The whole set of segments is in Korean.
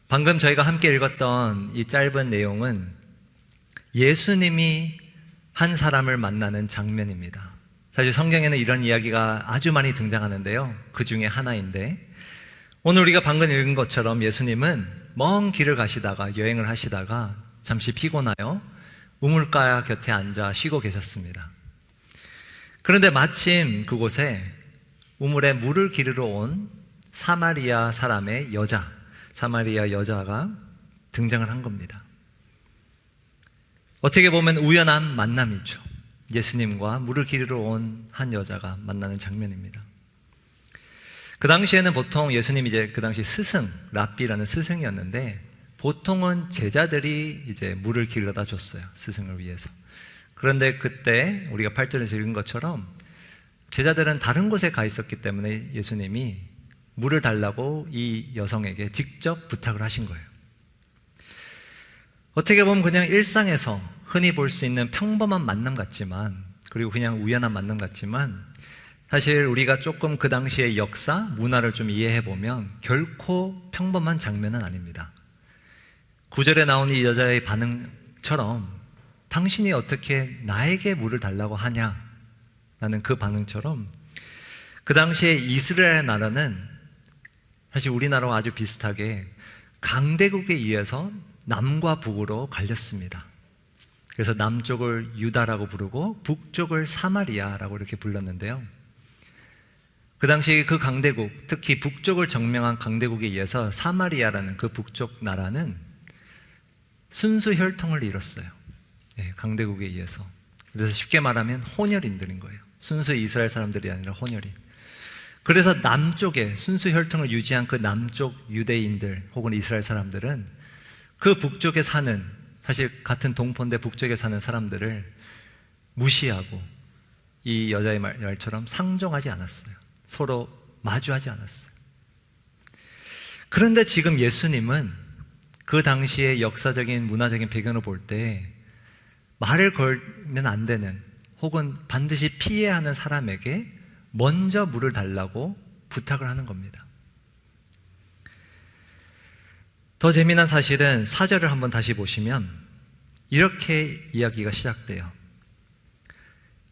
방금 저희가 함께 읽었던 이 짧은 내용은 예수님이 한 사람을 만나는 장면입니다. 사실 성경에는 이런 이야기가 아주 많이 등장하는데요. 그 중에 하나인데, 오늘 우리가 방금 읽은 것처럼 예수님은 먼 길을 가시다가, 여행을 하시다가 잠시 피곤하여 우물가 곁에 앉아 쉬고 계셨습니다. 그런데 마침 그곳에 우물에 물을 기르러 온 사마리아 사람의 여자, 사마리아 여자가 등장을 한 겁니다. 어떻게 보면 우연한 만남이죠. 예수님과 물을 기르러 온 한 여자가 만나는 장면입니다. 그 당시에는 보통 예수님이 그 당시 스승, 랍비라는 스승이었는데, 보통은 제자들이 물을 기르다 줬어요. 스승을 위해서. 그런데 그때 우리가 8절에서 읽은 것처럼 제자들은 다른 곳에 가 있었기 때문에 예수님이 물을 달라고 이 여성에게 직접 부탁을 하신 거예요. 어떻게 보면 그냥 일상에서 흔히 볼 수 있는 평범한 만남 같지만, 그리고 그냥 우연한 만남 같지만, 사실 우리가 조금 그 당시의 역사, 문화를 좀 이해해 보면 결코 평범한 장면은 아닙니다. 9절에 나온 이 여자의 반응처럼 당신이 어떻게 나에게 물을 달라고 하냐? 라는 그 반응처럼 그 당시에 이스라엘 나라는 사실 우리나라와 아주 비슷하게 강대국에 의해서 남과 북으로 갈렸습니다. 그래서 남쪽을 유다라고 부르고 북쪽을 사마리아라고 이렇게 불렀는데요. 그 당시 그 강대국, 특히 북쪽을 점령한 강대국에 의해서 사마리아라는 그 북쪽 나라는 순수 혈통을 잃었어요. 강대국에 의해서. 그래서 쉽게 말하면 혼혈인들인 거예요. 순수 이스라엘 사람들이 아니라 혼혈인. 그래서 남쪽에 순수 혈통을 유지한 그 남쪽 유대인들 혹은 이스라엘 사람들은 그 북쪽에 사는, 사실 같은 동포인데 북쪽에 사는 사람들을 무시하고 이 여자의 말처럼 상종하지 않았어요. 서로 마주하지 않았어요. 그런데 지금 예수님은 그 당시의 역사적인 문화적인 배경을 볼 때 말을 걸면 안 되는, 혹은 반드시 피해야 하는 사람에게 먼저 물을 달라고 부탁을 하는 겁니다. 더 재미난 사실은 4절을 한번 다시 보시면 이렇게 이야기가 시작돼요.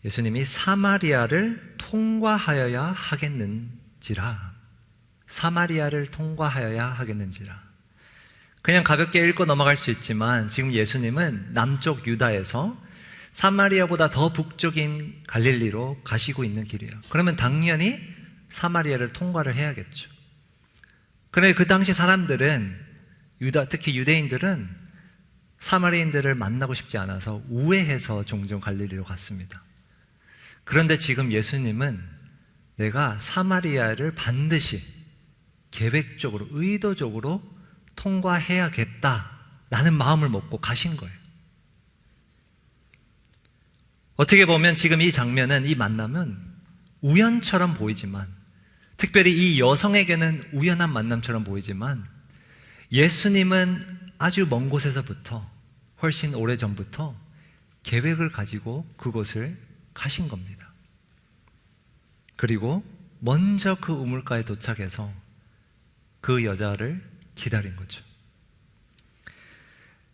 예수님이 사마리아를 통과하여야 하겠는지라. 사마리아를 통과하여야 하겠는지라. 그냥 가볍게 읽고 넘어갈 수 있지만 지금 예수님은 남쪽 유다에서 사마리아보다 더 북쪽인 갈릴리로 가시고 있는 길이에요. 그러면 당연히 사마리아를 통과를 해야겠죠. 그런데 그 당시 사람들은, 특히 유대인들은 사마리아인들을 만나고 싶지 않아서 우회해서 종종 갈릴리로 갔습니다. 그런데 지금 예수님은 내가 사마리아를 반드시 계획적으로, 의도적으로 통과해야겠다라는 마음을 먹고 가신 거예요. 어떻게 보면 지금 이 장면은, 이 만남은 우연처럼 보이지만, 특별히 이 여성에게는 우연한 만남처럼 보이지만, 예수님은 아주 먼 곳에서부터, 훨씬 오래전부터 계획을 가지고 그곳을 가신 겁니다. 그리고 먼저 그 우물가에 도착해서 그 여자를 기다린 거죠.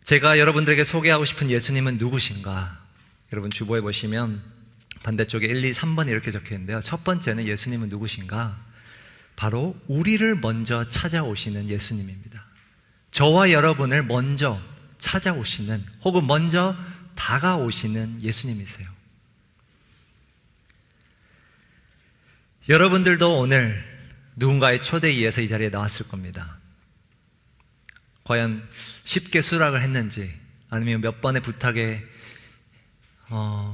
제가 여러분들에게 소개하고 싶은 예수님은 누구신가? 여러분 주보에 보시면 반대쪽에 1, 2, 3번 이렇게 적혀 있는데요. 첫 번째는 예수님은 누구신가? 바로 우리를 먼저 찾아오시는 예수님입니다. 저와 여러분을 먼저 찾아오시는, 혹은 먼저 다가오시는 예수님이세요. 여러분들도 오늘 누군가의 초대에 의해서 이 자리에 나왔을 겁니다. 과연 쉽게 수락을 했는지, 아니면 몇 번의 부탁에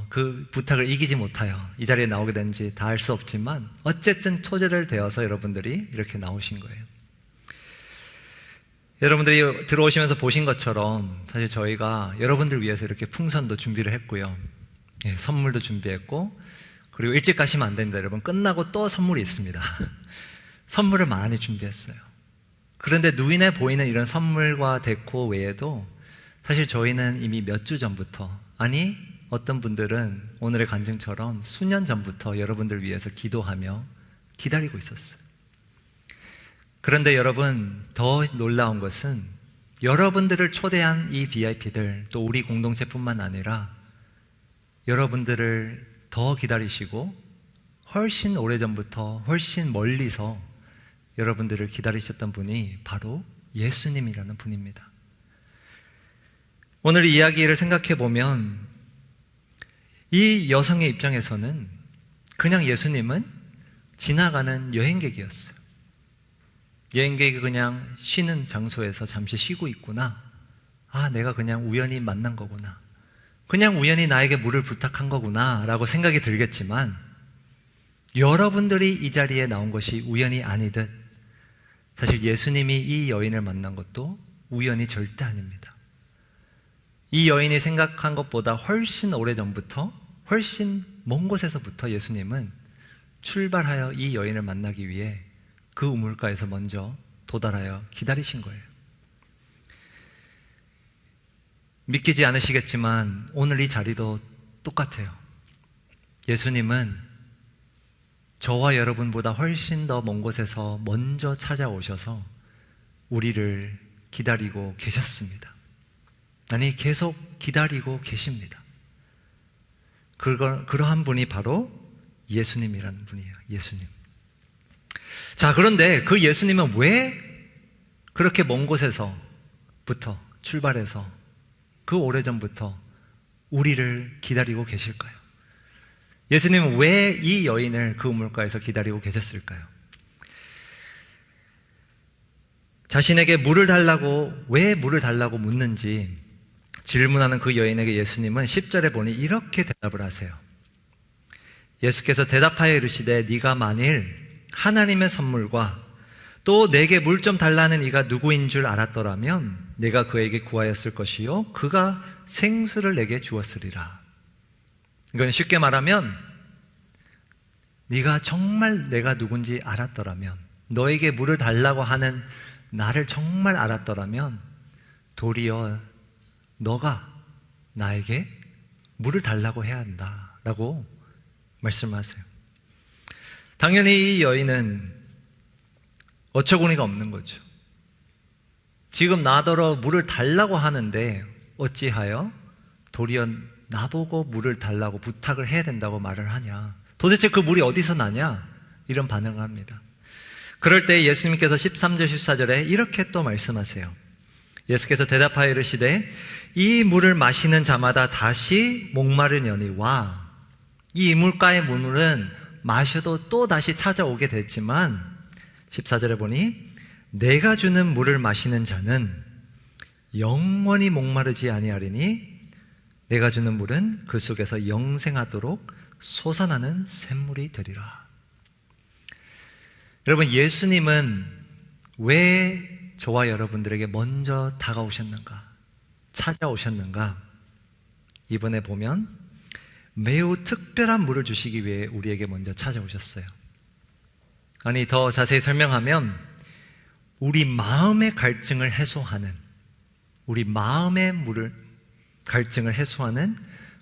그 부탁을 이기지 못하여 이 자리에 나오게 된지 다 알 수 없지만, 어쨌든 초대를 되어서 여러분들이 이렇게 나오신 거예요. 여러분들이 들어오시면서 보신 것처럼 사실 저희가 여러분들 위해서 이렇게 풍선도 준비를 했고요. 선물도 준비했고, 그리고 일찍 가시면 안 됩니다. 여러분, 끝나고 또 선물이 있습니다. 선물을 많이 준비했어요. 그런데 눈에 보이는 이런 선물과 데코 외에도 사실 저희는 이미 몇 주 전부터, 아니 어떤 분들은 오늘의 간증처럼 수년 전부터 여러분들 위해서 기도하며 기다리고 있었어요. 그런데 여러분, 더 놀라운 것은 여러분들을 초대한 이 VIP들, 또 우리 공동체뿐만 아니라 여러분들을 더 기다리시고 훨씬 오래전부터 훨씬 멀리서 여러분들을 기다리셨던 분이 바로 예수님이라는 분입니다. 오늘 이 이야기를 생각해 보면 이 여성의 입장에서는 그냥 예수님은 지나가는 여행객이었어요. 여행객이 그냥 쉬는 장소에서 잠시 쉬고 있구나. 내가 그냥 우연히 만난 거구나. 그냥 우연히 나에게 물을 부탁한 거구나 라고 생각이 들겠지만, 여러분들이 이 자리에 나온 것이 우연이 아니듯 사실 예수님이 이 여인을 만난 것도 우연이 절대 아닙니다. 이 여인이 생각한 것보다 훨씬 오래전부터, 훨씬 먼 곳에서부터 예수님은 출발하여 이 여인을 만나기 위해 그 우물가에서 먼저 도달하여 기다리신 거예요. 믿기지 않으시겠지만 오늘 이 자리도 똑같아요. 예수님은 저와 여러분보다 훨씬 더 먼 곳에서 먼저 찾아오셔서 우리를 기다리고 계셨습니다. 아니, 계속 기다리고 계십니다. 그러한 분이 바로 예수님이라는 분이에요. 예수님. 자, 그런데 그 예수님은 왜 그렇게 먼 곳에서부터 출발해서 그 오래전부터 우리를 기다리고 계실까요? 예수님은 왜 이 여인을 그 우물가에서 기다리고 계셨을까요? 자신에게 물을 달라고, 왜 물을 달라고 묻는지 질문하는 그 여인에게 예수님은 10절에 보니 이렇게 대답을 하세요. 예수께서 대답하여 이르시되 네가 만일 하나님의 선물과 또 내게 물 좀 달라는 이가 누구인 줄 알았더라면 내가 그에게 구하였을 것이요 그가 생수를 내게 주었으리라. 이건 쉽게 말하면, 네가 정말 내가 누군지 알았더라면, 너에게 물을 달라고 하는 나를 정말 알았더라면 도리어 너가 나에게 물을 달라고 해야 한다라고 말씀하세요. 당연히 이 여인은 어처구니가 없는 거죠. 지금 나더러 물을 달라고 하는데 어찌하여 도리어 나보고 물을 달라고 부탁을 해야 된다고 말을 하냐. 도대체 그 물이 어디서 나냐? 이런 반응을 합니다. 그럴 때 예수님께서 13절 14절에 이렇게 또 말씀하세요. 예수께서 대답하여 이르시되 이 물을 마시는 자마다 다시 목마르려니와 이 물가의 물은 마셔도 또 다시 찾아오게 됐지만 14절에 보니 내가 주는 물을 마시는 자는 영원히 목마르지 아니하리니 내가 주는 물은 그 속에서 영생하도록 솟아나는 샘물이 되리라. 여러분, 예수님은 왜 저와 여러분들에게 먼저 다가오셨는가, 찾아오셨는가? 이번에 보면 매우 특별한 물을 주시기 위해 우리에게 먼저 찾아오셨어요. 아니, 더 자세히 설명하면 우리 마음의 갈증을 해소하는, 우리 마음의 갈증을 해소하는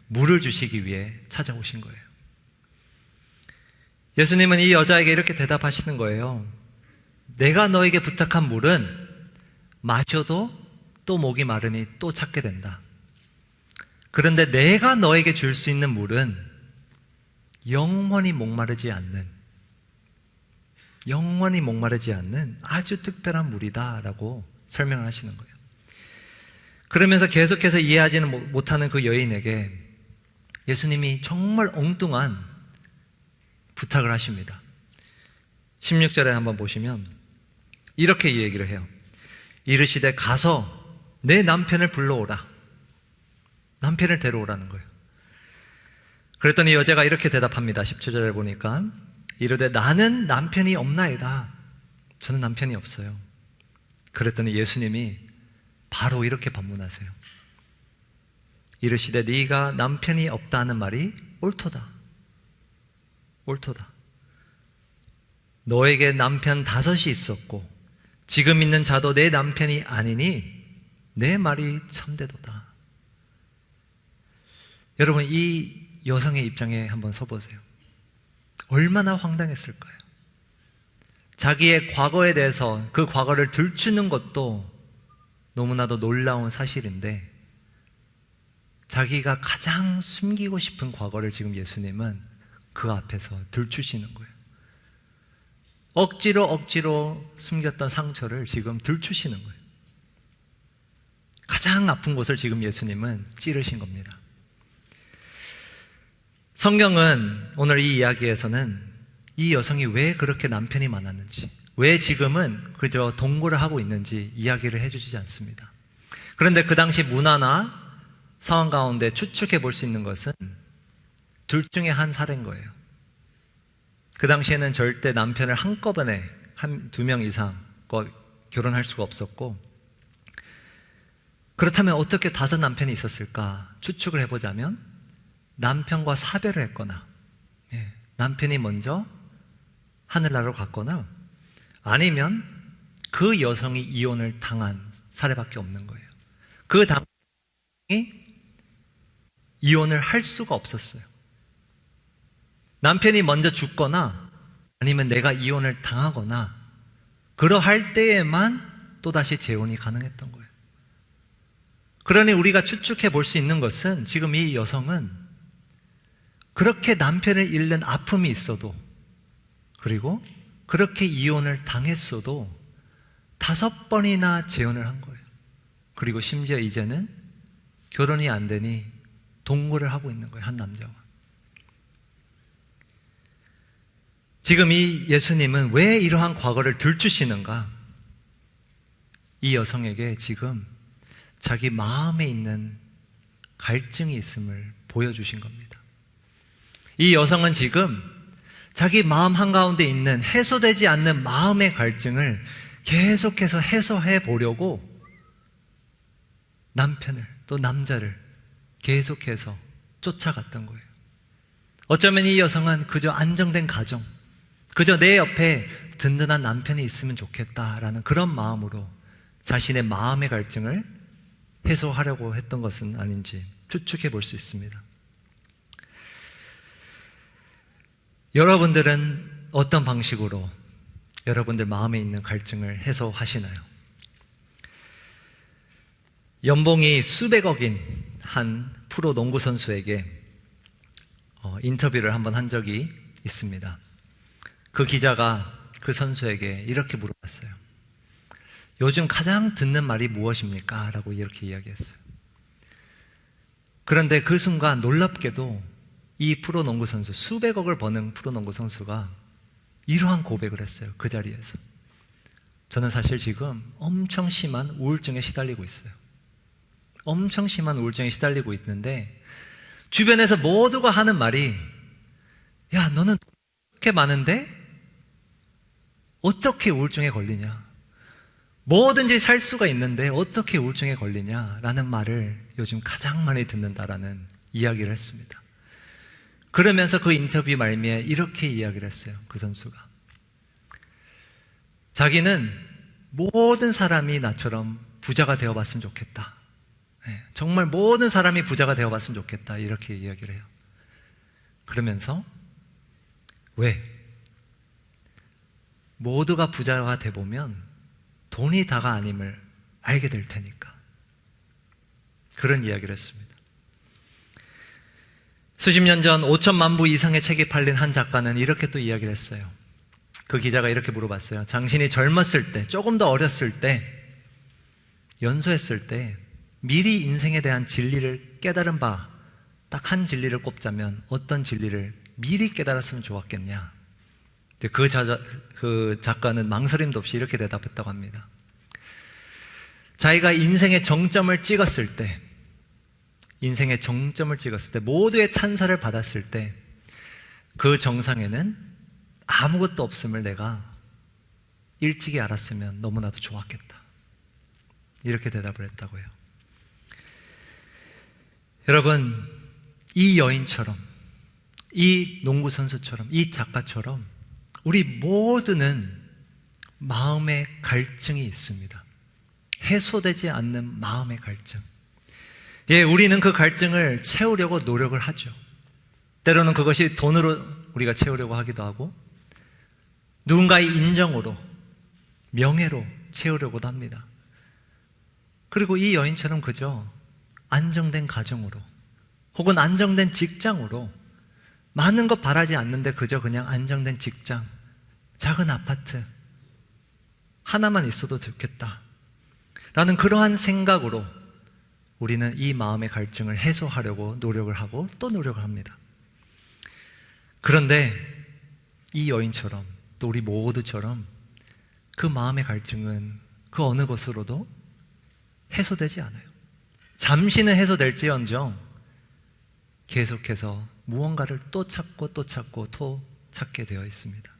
물을 주시기 위해 찾아오신 거예요. 예수님은 이 여자에게 이렇게 대답하시는 거예요. 내가 너에게 부탁한 물은 마셔도 또 목이 마르니 또 찾게 된다. 그런데 내가 너에게 줄 수 있는 물은 영원히 목마르지 않는 아주 특별한 물이다 라고 설명을 하시는 거예요. 그러면서 계속해서 이해하지는 못하는 그 여인에게 예수님이 정말 엉뚱한 부탁을 하십니다. 16절에 한번 보시면 이렇게 이 얘기를 해요. 이르시되 가서 내 남편을 불러오라. 남편을 데려오라는 거예요. 그랬더니 여자가 이렇게 대답합니다. 17절에 보니까 이르되 나는 남편이 없나이다. 저는 남편이 없어요. 그랬더니 예수님이 바로 이렇게 반문하세요. 이르시되 네가 남편이 없다는 말이 옳도다. 너에게 남편 5이 있었고 지금 있는 자도 내 남편이 아니니 내 말이 참되도다. 여러분, 이 여성의 입장에 한번 서보세요. 얼마나 황당했을까요? 자기의 과거에 대해서 그 과거를 들추는 것도 너무나도 놀라운 사실인데 자기가 가장 숨기고 싶은 과거를 지금 예수님은 그 앞에서 들추시는 거예요. 억지로 숨겼던 상처를 지금 들추시는 거예요. 가장 아픈 곳을 지금 예수님은 찌르신 겁니다. 성경은 오늘 이 이야기에서는 이 여성이 왜 그렇게 남편이 많았는지, 왜 지금은 그저 동거를 하고 있는지 이야기를 해주지 않습니다. 그런데 그 당시 문화나 상황 가운데 추측해 볼 수 있는 것은 둘 중에 한 사례인 거예요. 그 당시에는 절대 남편을 한꺼번에 두 명 이상 결혼할 수가 없었고, 그렇다면 어떻게 5 남편이 있었을까 추측을 해보자면 남편과 사별을 했거나 남편이 먼저 하늘나라로 갔거나 아니면 그 여성이 이혼을 당한 사례밖에 없는 거예요. 그 당시 이혼을 할 수가 없었어요. 남편이 먼저 죽거나 아니면 내가 이혼을 당하거나 그러할 때에만 또다시 재혼이 가능했던 거예요. 그러니 우리가 추측해 볼 수 있는 것은 지금 이 여성은 그렇게 남편을 잃는 아픔이 있어도, 그리고 그렇게 이혼을 당했어도 5번이나 재혼을 한 거예요. 그리고 심지어 이제는 결혼이 안 되니 동거를 하고 있는 거예요, 한 남자와. 지금 이 예수님은 왜 이러한 과거를 들추시는가? 이 여성에게 지금 자기 마음에 있는 갈증이 있음을 보여주신 겁니다. 이 여성은 지금 자기 마음 한가운데 있는 해소되지 않는 마음의 갈증을 계속해서 해소해 보려고 남편을, 또 남자를 계속해서 쫓아갔던 거예요. 어쩌면 이 여성은 그저 안정된 가정, 그저 내 옆에 든든한 남편이 있으면 좋겠다라는 그런 마음으로 자신의 마음의 갈증을 해소하려고 했던 것은 아닌지 추측해 볼 수 있습니다. 여러분들은 어떤 방식으로 여러분들 마음에 있는 갈증을 해소하시나요? 연봉이 수백억인 한 프로 농구 선수에게 인터뷰를 한번 한 적이 있습니다. 그 기자가 그 선수에게 이렇게 물어봤어요. 요즘 가장 듣는 말이 무엇입니까? 라고 이렇게 이야기했어요. 그런데 그 순간 놀랍게도 이 프로농구 선수, 수백억을 버는 프로농구 선수가 이러한 고백을 했어요. 그 자리에서. 저는 사실 지금 엄청 심한 우울증에 시달리고 있어요. 엄청 심한 우울증에 시달리고 있는데 주변에서 모두가 하는 말이, 야, 너는 그렇게 많은데 어떻게 우울증에 걸리냐? 뭐든지 살 수가 있는데 어떻게 우울증에 걸리냐라는 말을 요즘 가장 많이 듣는다라는 이야기를 했습니다. 그러면서 그 인터뷰 말미에 이렇게 이야기를 했어요. 그 선수가. 자기는 모든 사람이 나처럼 부자가 되어봤으면 좋겠다. 정말 모든 사람이 부자가 되어봤으면 좋겠다. 이렇게 이야기를 해요. 그러면서 왜? 모두가 부자가 돼보면 돈이 다가 아님을 알게 될 테니까. 그런 이야기를 했습니다. 수십 년 전 5천만 부 이상의 책이 팔린 한 작가는 이렇게 또 이야기를 했어요. 그 기자가 이렇게 물어봤어요. 당신이 젊었을 때, 조금 더 어렸을 때, 연소했을 때 미리 인생에 대한 진리를 깨달은 바 딱 한 진리를 꼽자면 어떤 진리를 미리 깨달았으면 좋았겠냐. 그 작가는 망설임도 없이 이렇게 대답했다고 합니다. 자기가 인생의 정점을 찍었을 때, 모두의 찬사를 받았을 때 그 정상에는 아무것도 없음을 내가 일찍이 알았으면 너무나도 좋았겠다. 이렇게 대답을 했다고 해요. 여러분, 이 여인처럼, 이 농구 선수처럼, 이 작가처럼 우리 모두는 마음의 갈증이 있습니다. 해소되지 않는 마음의 갈증. 우리는 그 갈증을 채우려고 노력을 하죠. 때로는 그것이 돈으로 우리가 채우려고 하기도 하고, 누군가의 인정으로, 명예로 채우려고도 합니다. 그리고 이 여인처럼 그저 안정된 가정으로 혹은 안정된 직장으로 많은 것 바라지 않는데 그저 그냥 안정된 직장, 작은 아파트 하나만 있어도 좋겠다 라는 그러한 생각으로 우리는 이 마음의 갈증을 해소하려고 노력을 하고 또 노력을 합니다. 그런데 이 여인처럼 또 우리 모두처럼 그 마음의 갈증은 그 어느 것으로도 해소되지 않아요. 잠시는 해소될지언정 계속해서 무언가를 또 찾고 또 찾고 또 찾게 되어 있습니다.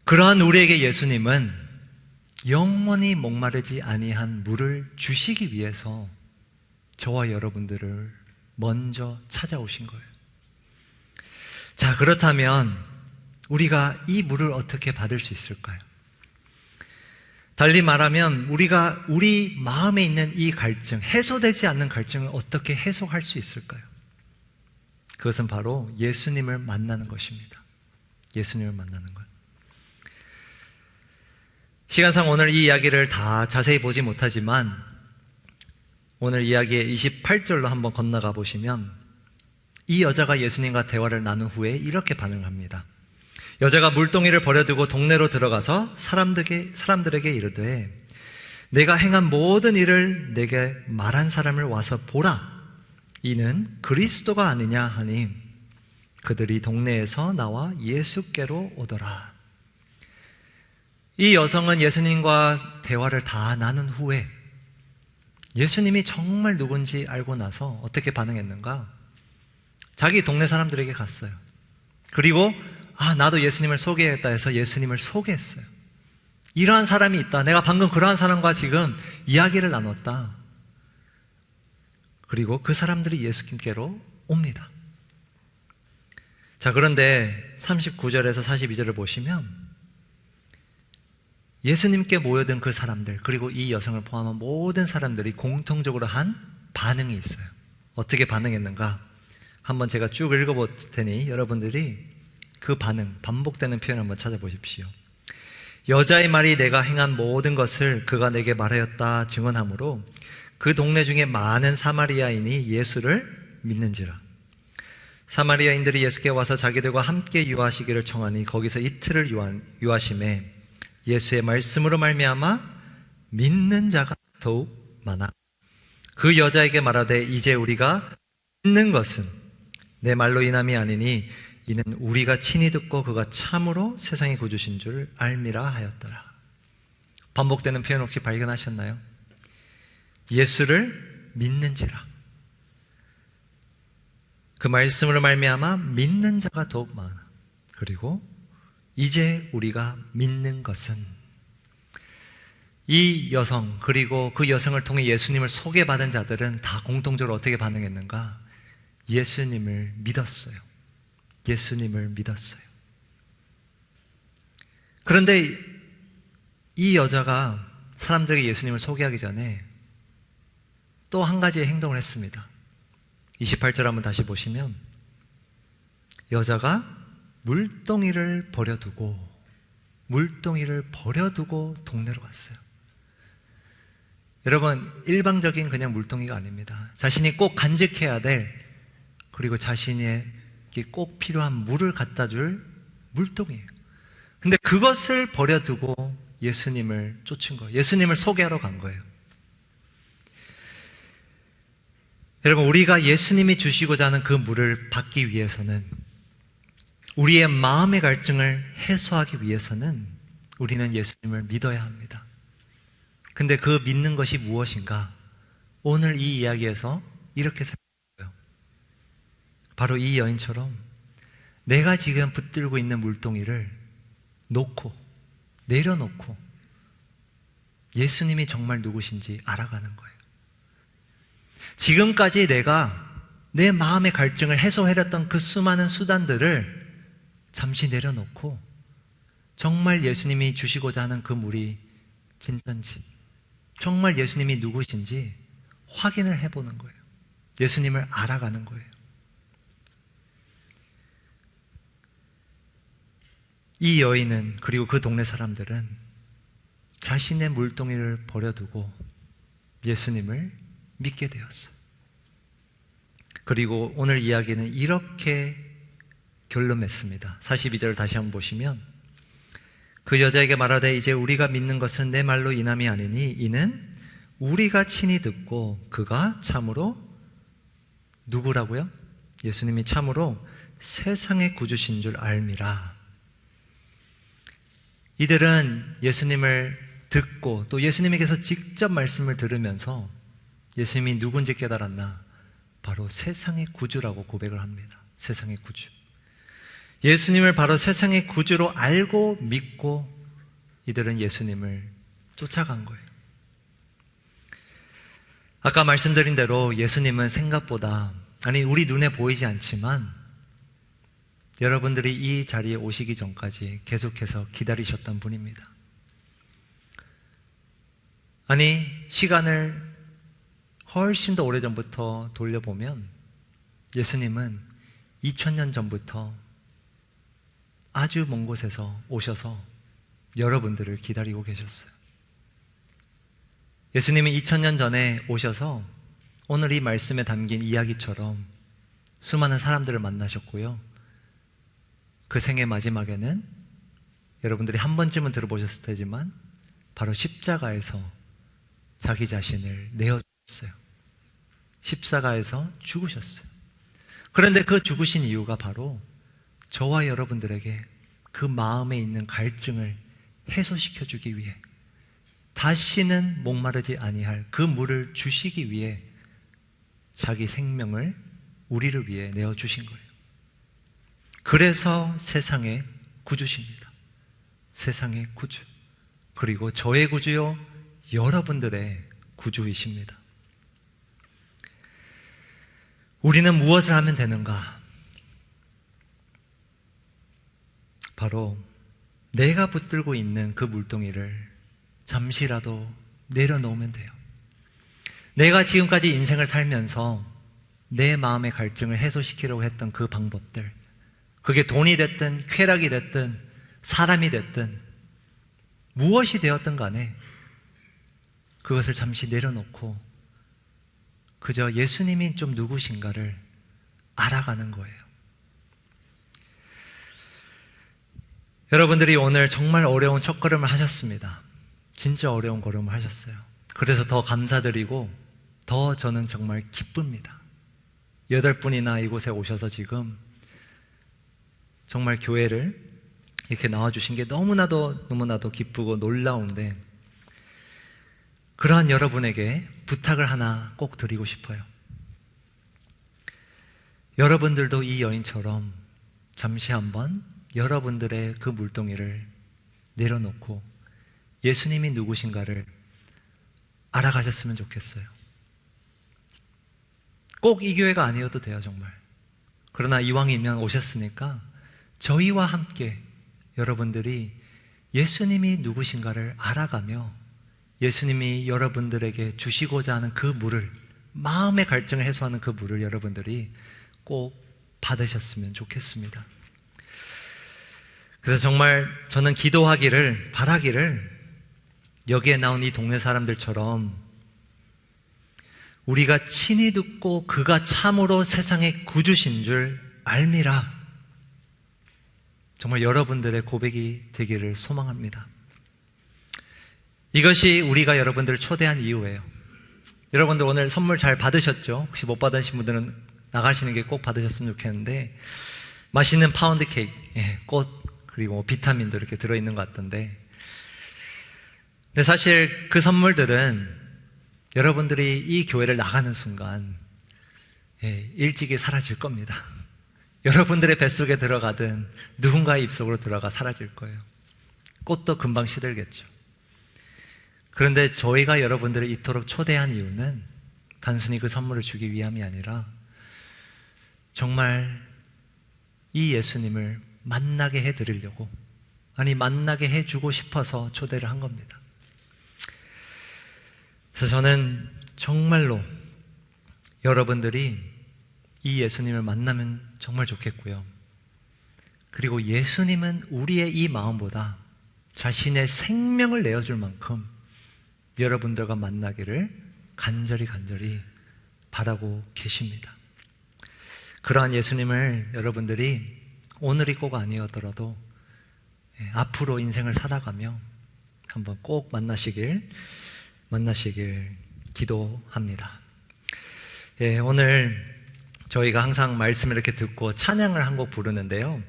그러한 우리에게 예수님은 영원히 목마르지 아니한 물을 주시기 위해서 저와 여러분들을 먼저 찾아오신 거예요. 자, 그렇다면 우리가 이 물을 어떻게 받을 수 있을까요? 달리 말하면 우리가 우리 마음에 있는 이 갈증, 해소되지 않는 갈증을 어떻게 해소할 수 있을까요? 그것은 바로 예수님을 만나는 것입니다. 예수님을 만나는 것. 시간상 오늘 이 이야기를 다 자세히 보지 못하지만 오늘 이야기의 28절로 한번 건너가 보시면 이 여자가 예수님과 대화를 나눈 후에 이렇게 반응합니다. 여자가 물동이를 버려두고 동네로 들어가서 사람들에게 이르되 내가 행한 모든 일을 내게 말한 사람을 와서 보라. 이는 그리스도가 아니냐 하니 그들이 동네에서 나와 예수께로 오더라. 이 여성은 예수님과 대화를 다 나눈 후에 예수님이 정말 누군지 알고 나서 어떻게 반응했는가? 자기 동네 사람들에게 갔어요. 그리고 나도 예수님을 소개했다 해서 예수님을 소개했어요. 이러한 사람이 있다. 내가 방금 그러한 사람과 지금 이야기를 나눴다. 그리고 그 사람들이 예수님께로 옵니다. 자, 그런데 39절에서 42절을 보시면 예수님께 모여든 그 사람들, 그리고 이 여성을 포함한 모든 사람들이 공통적으로 한 반응이 있어요. 어떻게 반응했는가? 한번 제가 쭉 읽어볼 테니 여러분들이 그 반응, 반복되는 표현 한번 찾아보십시오. 여자의 말이 내가 행한 모든 것을 그가 내게 말하였다 증언하므로 그 동네 중에 많은 사마리아인이 예수를 믿는지라. 사마리아인들이 예수께 와서 자기들과 함께 유하시기를 청하니 거기서 이틀을 유하심에 예수의 말씀으로 말미암아 믿는 자가 더욱 많아. 그 여자에게 말하되 이제 우리가 믿는 것은 내 말로 인함이 아니니 이는 우리가 친히 듣고 그가 참으로 세상의 구주신 줄 알미라 하였더라. 반복되는 표현 혹시 발견하셨나요? 예수를 믿는지라. 그 말씀으로 말미암아 믿는 자가 더욱 많아. 그리고 이제 우리가 믿는 것은, 이 여성 그리고 그 여성을 통해 예수님을 소개받은 자들은 다 공통적으로 어떻게 반응했는가? 예수님을 믿었어요. 예수님을 믿었어요. 그런데 이 여자가 사람들에게 예수님을 소개하기 전에 또 한 가지의 행동을 했습니다. 28절 한번 다시 보시면 여자가 물동이를 버려두고 동네로 갔어요. 여러분, 일방적인 그냥 물동이가 아닙니다. 자신이 꼭 간직해야 될, 그리고 자신에게 꼭 필요한 물을 갖다 줄 물동이에요. 근데 그것을 버려두고 예수님을 쫓은 거예요. 예수님을 소개하러 간 거예요. 여러분, 우리가 예수님이 주시고자 하는 그 물을 받기 위해서는, 우리의 마음의 갈증을 해소하기 위해서는 우리는 예수님을 믿어야 합니다. 근데 그 믿는 것이 무엇인가? 오늘 이 이야기에서 이렇게 살펴봐요. 바로 이 여인처럼 내가 지금 붙들고 있는 물동이를 내려놓고 예수님이 정말 누구신지 알아가는 거예요. 지금까지 내가 내 마음의 갈증을 해소해렸던 그 수많은 수단들을 잠시 내려놓고 정말 예수님이 주시고자 하는 그 물이 진짠지, 정말 예수님이 누구신지 확인을 해보는 거예요. 예수님을 알아가는 거예요. 이 여인은, 그리고 그 동네 사람들은 자신의 물동이를 버려두고 예수님을 믿게 되었어요. 그리고 오늘 이야기는 이렇게 결론 맺습니다. 42절 다시 한번 보시면 그 여자에게 말하되 이제 우리가 믿는 것은 내 말로 인함이 아니니 이는 우리가 친히 듣고 그가 참으로 누구라고요? 예수님이 참으로 세상의 구주신 줄 알미라. 이들은 예수님을 듣고 또 예수님에게서 직접 말씀을 들으면서 예수님이 누군지 깨달았나? 바로 세상의 구주라고 고백을 합니다. 세상의 구주. 예수님을 바로 세상의 구주로 알고 믿고 이들은 예수님을 쫓아간 거예요. 아까 말씀드린 대로 예수님은 생각보다, 아니 우리 눈에 보이지 않지만 여러분들이 이 자리에 오시기 전까지 계속해서 기다리셨던 분입니다. 아니 시간을 훨씬 더 오래전부터 돌려보면 예수님은 2000년 전부터 아주 먼 곳에서 오셔서 여러분들을 기다리고 계셨어요. 예수님이 2000년 전에 오셔서 오늘 이 말씀에 담긴 이야기처럼 수많은 사람들을 만나셨고요. 그 생의 마지막에는 여러분들이 한 번쯤은 들어보셨을 테지만 바로 십자가에서 자기 자신을 내어주셨어요. 십자가에서 죽으셨어요. 그런데 그 죽으신 이유가 바로 저와 여러분들에게 그 마음에 있는 갈증을 해소시켜주기 위해, 다시는 목마르지 아니할 그 물을 주시기 위해 자기 생명을 우리를 위해 내어주신 거예요. 그래서 세상의 구주십니다. 세상의 구주. 그리고 저의 구주요 여러분들의 구주이십니다. 우리는 무엇을 하면 되는가? 바로 내가 붙들고 있는 그 물동이를 잠시라도 내려놓으면 돼요. 내가 지금까지 인생을 살면서 내 마음의 갈증을 해소시키려고 했던 그 방법들, 그게 돈이 됐든 쾌락이 됐든 사람이 됐든 무엇이 되었든 간에 그것을 잠시 내려놓고 그저 예수님이 좀 누구신가를 알아가는 거예요. 여러분들이 오늘 정말 어려운 첫걸음을 하셨습니다. 진짜 어려운 걸음을 하셨어요. 그래서 더 감사드리고 더 저는 정말 기쁩니다. 8분이나 이곳에 오셔서 지금 정말 교회를 이렇게 나와주신 게 너무나도 기쁘고 놀라운데, 그러한 여러분에게 부탁을 하나 꼭 드리고 싶어요. 여러분들도 이 여인처럼 잠시 한번 여러분들의 그 물동이를 내려놓고 예수님이 누구신가를 알아가셨으면 좋겠어요. 꼭 이 교회가 아니어도 돼요, 정말. 그러나 이왕이면 오셨으니까 저희와 함께 여러분들이 예수님이 누구신가를 알아가며 예수님이 여러분들에게 주시고자 하는 그 물을, 마음의 갈증을 해소하는 그 물을 여러분들이 꼭 받으셨으면 좋겠습니다. 그래서 정말 저는 기도하기를, 바라기를 여기에 나온 이 동네 사람들처럼 우리가 친히 듣고 그가 참으로 세상의 구주신 줄 알미라, 정말 여러분들의 고백이 되기를 소망합니다. 이것이 우리가 여러분들을 초대한 이유예요. 여러분들 오늘 선물 잘 받으셨죠? 혹시 못 받으신 분들은 나가시는 게 꼭 받으셨으면 좋겠는데, 맛있는 파운드 케이크, 꽃, 그리고 비타민도 이렇게 들어있는 것 같던데, 근데 사실 그 선물들은 여러분들이 이 교회를 나가는 순간 일찍이 사라질 겁니다. 여러분들의 뱃속에 들어가든 누군가의 입속으로 들어가 사라질 거예요. 꽃도 금방 시들겠죠. 그런데 저희가 여러분들을 이토록 초대한 이유는 단순히 그 선물을 주기 위함이 아니라 정말 이 예수님을 만나게 해드리려고, 아니 만나게 해주고 싶어서 초대를 한 겁니다. 그래서 저는 정말로 여러분들이 이 예수님을 만나면 정말 좋겠고요. 그리고 예수님은 우리의 이 마음보다 자신의 생명을 내어줄 만큼 여러분들과 만나기를 간절히 바라고 계십니다. 그러한 예수님을 여러분들이 오늘이 꼭 아니었더라도 앞으로 인생을 살아가며 한번 꼭 만나시길 기도합니다. 오늘 저희가 항상 말씀을 이렇게 듣고 찬양을 한 곡 부르는데요.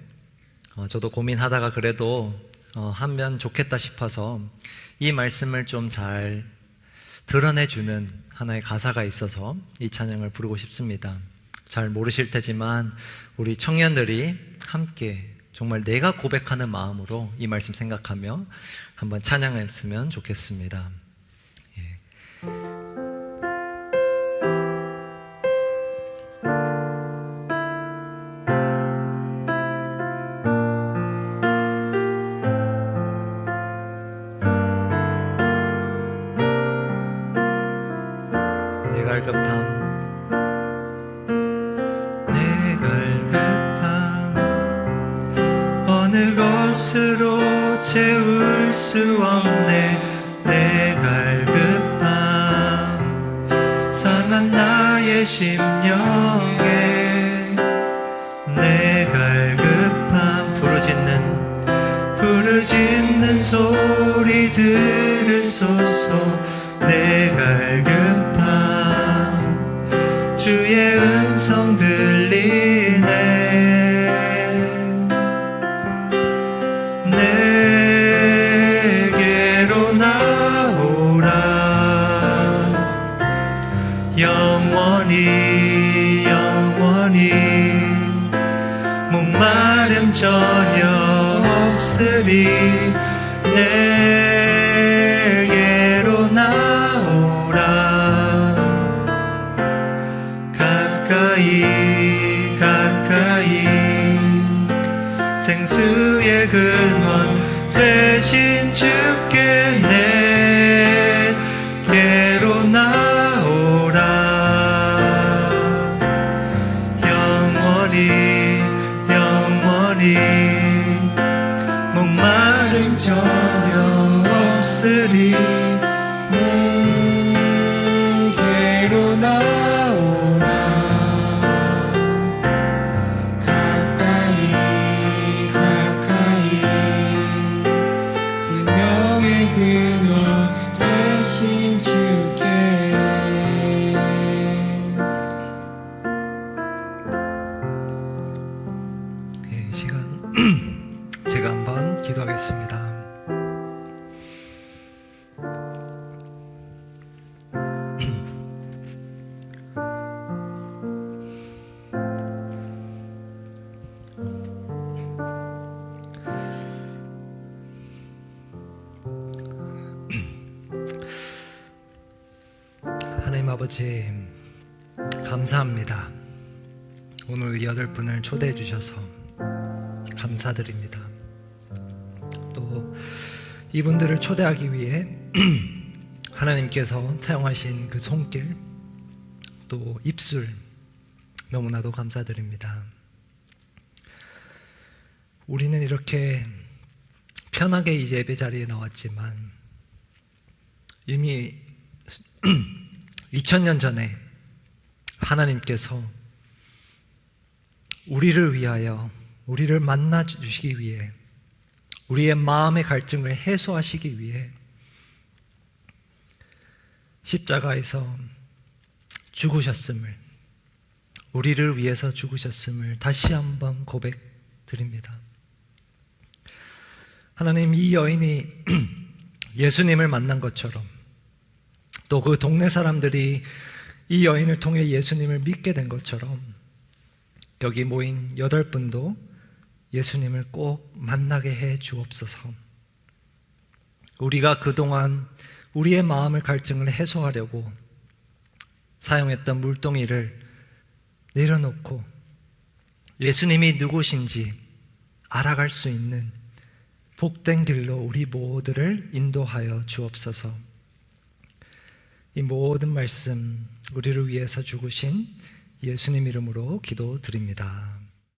저도 고민하다가 그래도 하면 좋겠다 싶어서 이 말씀을 좀 잘 드러내주는 하나의 가사가 있어서 이 찬양을 부르고 싶습니다. 잘 모르실 테지만 우리 청년들이 함께 정말 내가 고백하는 마음으로 이 말씀 생각하며 한번 찬양했으면 좋겠습니다. 내 갈급함 어느 것으로 채울 수 없네. 내 갈급함 상한 나의 심령에 내 갈급함 부르짖는 소리 들으소서. 내 갈급함 주의 음성 들리네. 내게로 나오라. 영원히 목마름 전혀 없으리. 내게로 나오라. 가까이 생수의 근원 되신 주께 내게로 나오라. 영원히 목마름 전혀 없으리. 내게로 나오라. 가까이 생명의 근원 되신 주께. 이 시간 제가 한번 기도하겠습니다. 하나님 아버지, 감사합니다. 오늘 8분을 초대해 주셔서 감사드립니다. 또 이분들을 초대하기 위해 하나님께서 사용하신 그 손길, 또 입술, 너무나도 감사드립니다. 우리는 이렇게 편하게 이 예배 자리에 나왔지만 이미 2000년 전에 하나님께서 우리를 위하여, 우리를 만나 주시기 위해, 우리의 마음의 갈증을 해소하시기 위해 십자가에서 죽으셨음을, 우리를 위해서 죽으셨음을 다시 한번 고백드립니다. 하나님, 이 여인이 예수님을 만난 것처럼 또 그 동네 사람들이 이 여인을 통해 예수님을 믿게 된 것처럼 여기 모인 8분도 예수님을 꼭 만나게 해 주옵소서. 우리가 그동안 우리의 마음의 갈증을 해소하려고 사용했던 물동이를 내려놓고 예수님이 누구신지 알아갈 수 있는 복된 길로 우리 모두를 인도하여 주옵소서. 이 모든 말씀 우리를 위해서 죽으신 예수님 이름으로 기도드립니다.